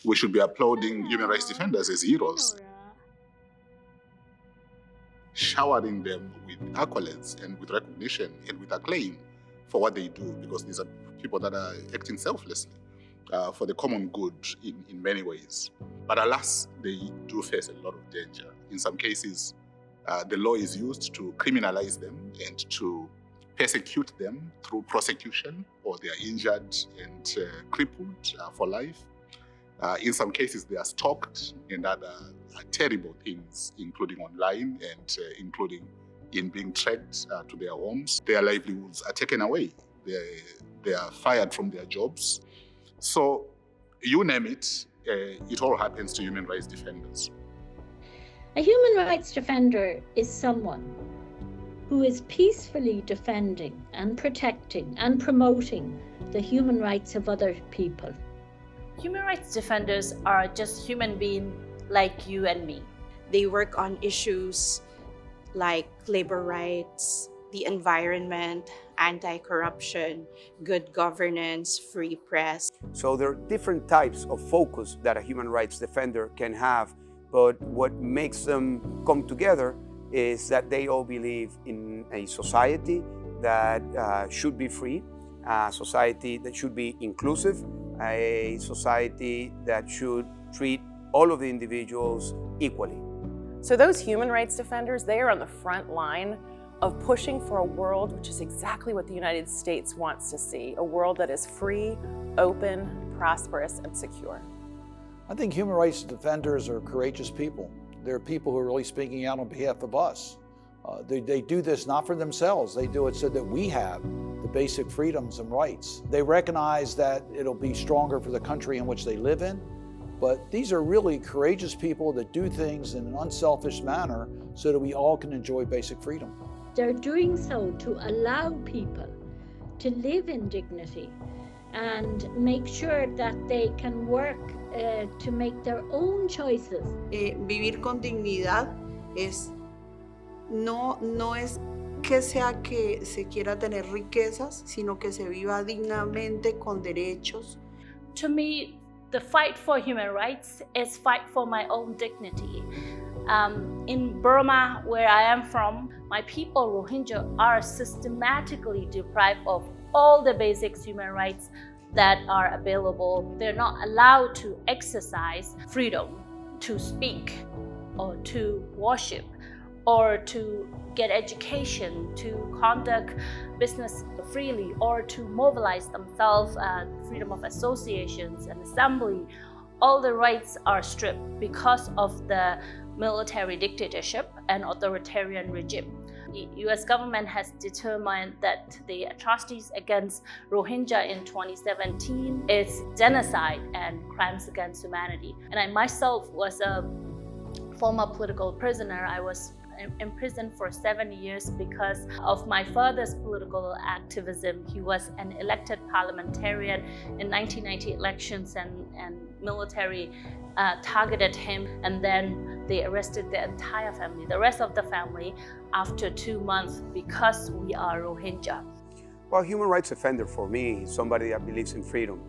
We should be applauding human rights defenders as heroes, showering them with accolades and with recognition and with acclaim for what they do, because these are people that are acting selflessly for the common good in many ways. But alas, they do face a lot of danger. In some cases, the law is used to criminalize them and to persecute them through prosecution, or they are injured and crippled for life. In some cases, they are stalked and other terrible things, including online and including in being tracked to their homes. Their livelihoods are taken away. They are fired from their jobs. So you name it, it all happens to human rights defenders. A human rights defender is someone who is peacefully defending and protecting and promoting the human rights of other people. Human rights defenders are just human beings like you and me. They work on issues like labor rights, the environment, anti-corruption, good governance, free press. So there are different types of focus that a human rights defender can have, but what makes them come together is that they all believe in a society that should be free, a society that should be inclusive, a society that should treat all of the individuals equally. So those human rights defenders, they are on the front line of pushing for a world which is exactly what the United States wants to see, a world that is free, open, prosperous, and secure. I think human rights defenders are courageous people. They're people who are really speaking out on behalf of us. They do this not for themselves, they do it so that we have the basic freedoms and rights. They recognize that it'll be stronger for the country in which they live in, but these are really courageous people that do things in an unselfish manner so that we all can enjoy basic freedom. They're doing so to allow people to live in dignity and make sure that they can work to make their own choices. Vivir con dignidad no es que sea que se quiera tener riquezas, sino que se viva dignamente con derechos. To me, the fight for human rights is fight for my own dignity. In Burma, where I am from, my people, Rohingya, are systematically deprived of all the basic human rights that are available. They're not allowed to exercise freedom to speak or to worship or to get education, to conduct business freely, or to mobilize themselves, freedom of associations and assembly. All the rights are stripped because of the military dictatorship and authoritarian regime. The US government has determined that the atrocities against Rohingya in 2017 is genocide and crimes against humanity. And I myself was a former political prisoner. I was imprisoned for 7 years because of my father's political activism. He was an elected parliamentarian in 1990 elections, and military targeted him, and then they arrested the entire family, the rest of the family, after 2 months because we are Rohingya. Well, human rights defender for me is somebody that believes in freedom.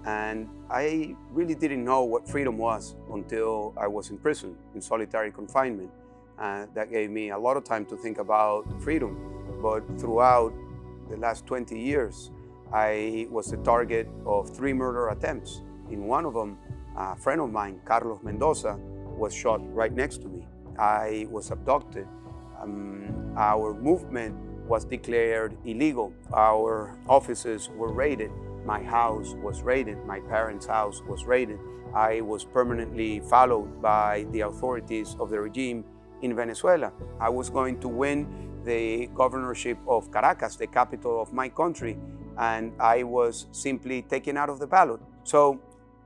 And I really didn't know what freedom was until I was in prison, in solitary confinement. That gave me a lot of time to think about freedom. But throughout the last 20 years, I was the target of 3 murder attempts. In one of them, a friend of mine, Carlos Mendoza, was shot right next to me. I was abducted. Our movement was declared illegal. Our offices were raided. My house was raided. My parents' house was raided. I was permanently followed by the authorities of the regime in Venezuela. I was going to win the governorship of Caracas, the capital of my country, and I was simply taken out of the ballot. So,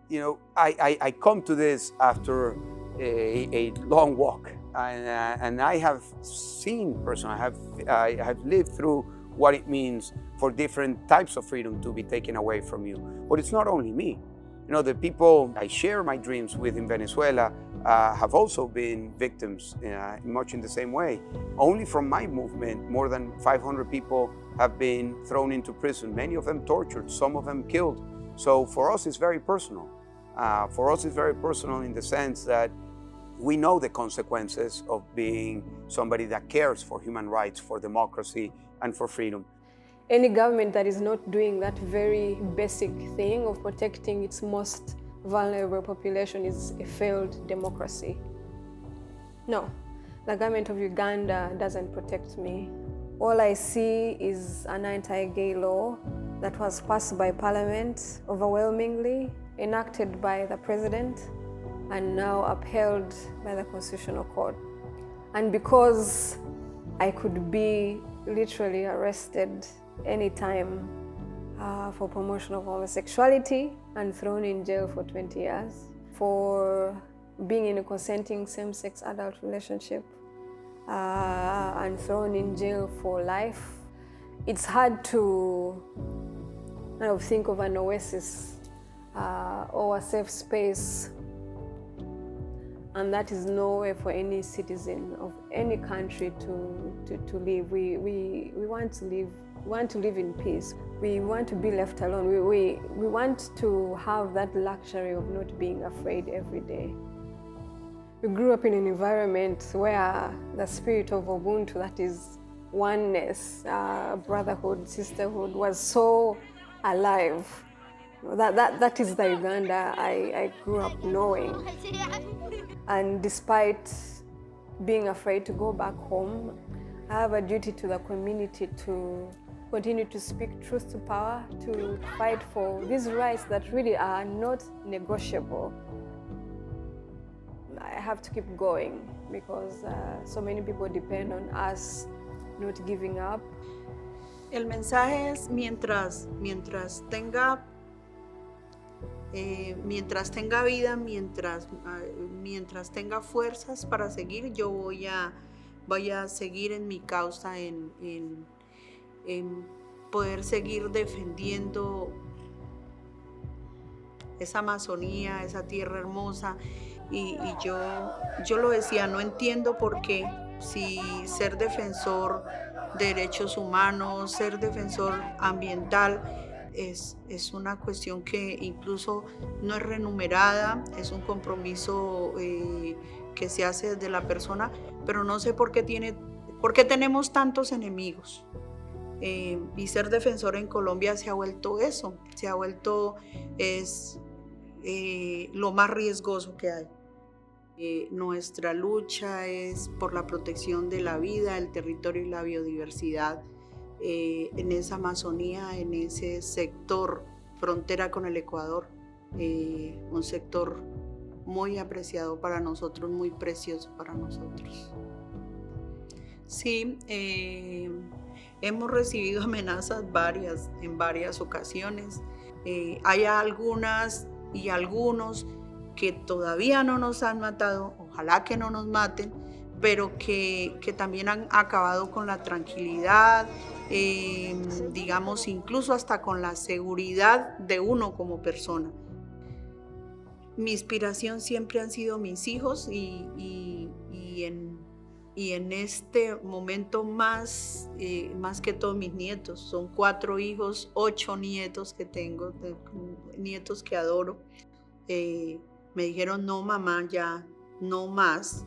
you know, I come to this after a long walk, and I have seen personally, I have lived through what it means for different types of freedom to be taken away from you. But it's not only me. You know, the people I share my dreams with in Venezuela have also been victims much in the same way. Only from my movement, more than 500 people have been thrown into prison, many of them tortured, some of them killed. So for us, it's very personal. For us, it's very personal in the sense that we know the consequences of being somebody that cares for human rights, for democracy, and for freedom. Any government that is not doing that very basic thing of protecting its most vulnerable population is a failed democracy. No, the government of Uganda doesn't protect me. All I see is an anti-gay law that was passed by Parliament overwhelmingly, enacted by the President, and now upheld by the Constitutional Court. And because I could be literally arrested anytime for promotion of homosexuality and thrown in jail for 20 years, for being in a consenting same-sex adult relationship, and thrown in jail for life, it's hard to kind of think of an oasis or a safe space, and that is nowhere for any citizen of any country to live. We want to live. We want to live in peace. We want to be left alone. We want to have that luxury of not being afraid every day. We grew up in an environment where the spirit of Ubuntu, that is oneness, brotherhood, sisterhood, was so alive. That is the Uganda I grew up knowing. And despite being afraid to go back home, I have a duty to the community to continue to speak truth to power, to fight for these rights that really are not negotiable. I have to keep going because so many people depend on us not giving up. El mensaje es mientras tenga vida, mientras tenga fuerzas para seguir, yo voy a seguir en mi causa, en poder seguir defendiendo esa Amazonía, esa tierra hermosa. Y yo lo decía, no entiendo por qué, si ser defensor de derechos humanos, ser defensor ambiental, es una cuestión que incluso no es remunerada, es un compromiso que se hace desde la persona, pero no sé por qué tenemos tantos enemigos. Y ser defensor en Colombia se ha vuelto eso, es lo más riesgoso que hay. Nuestra lucha es por la protección de la vida, el territorio y la biodiversidad en esa Amazonía, en ese sector frontera con el Ecuador, un sector muy apreciado para nosotros, muy precioso para nosotros. Sí, hemos recibido amenazas en varias ocasiones. Hay algunas y algunos que todavía no nos han matado, ojalá que no nos maten, pero que también han acabado con la tranquilidad, digamos, incluso hasta con la seguridad de uno como persona. Mi inspiración siempre han sido mis hijos y en este momento más que todos mis nietos. Son 4 hijos, 8 nietos que tengo, nietos que adoro. Me dijeron, no mamá, ya no más,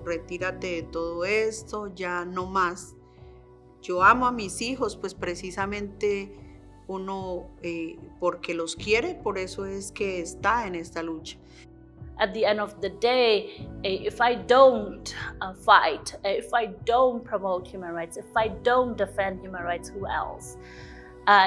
retírate de todo esto, ya no más. Yo amo a mis hijos, pues precisamente uno porque los quiere, por eso es que está en esta lucha. At the end of the day, if I don't fight, if I don't promote human rights, if I don't defend human rights, who else?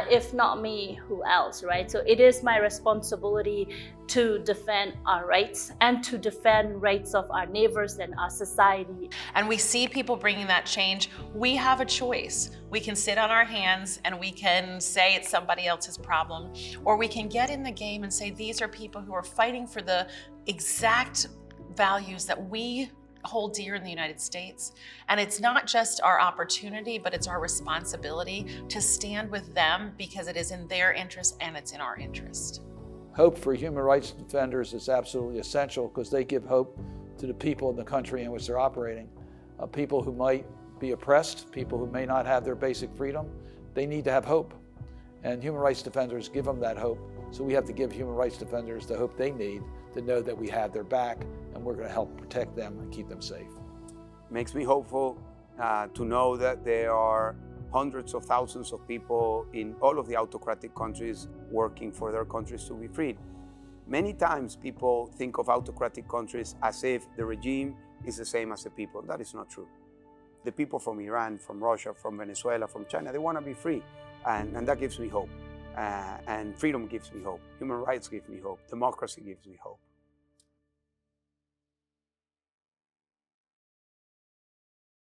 If not me, who else, right? So it is my responsibility to defend our rights and to defend rights of our neighbors and our society. And we see people bringing that change. We have a choice. We can sit on our hands and we can say it's somebody else's problem, or we can get in the game and say these are people who are fighting for the exact values that we hold dear in the United States. And it's not just our opportunity, but it's our responsibility to stand with them because it is in their interest and it's in our interest. Hope for human rights defenders is absolutely essential because they give hope to the people in the country in which they're operating. People who might be oppressed, people who may not have their basic freedom, they need to have hope. And human rights defenders give them that hope. So we have to give human rights defenders the hope they need to know that we have their back and we're going to help protect them and keep them safe. Makes me hopeful to know that there are hundreds of thousands of people in all of the autocratic countries working for their countries to be freed. Many times people think of autocratic countries as if the regime is the same as the people. That is not true. The people from Iran, from Russia, from Venezuela, from China, they want to be free. And that gives me hope. And freedom gives me hope. Human rights give me hope. Democracy gives me hope.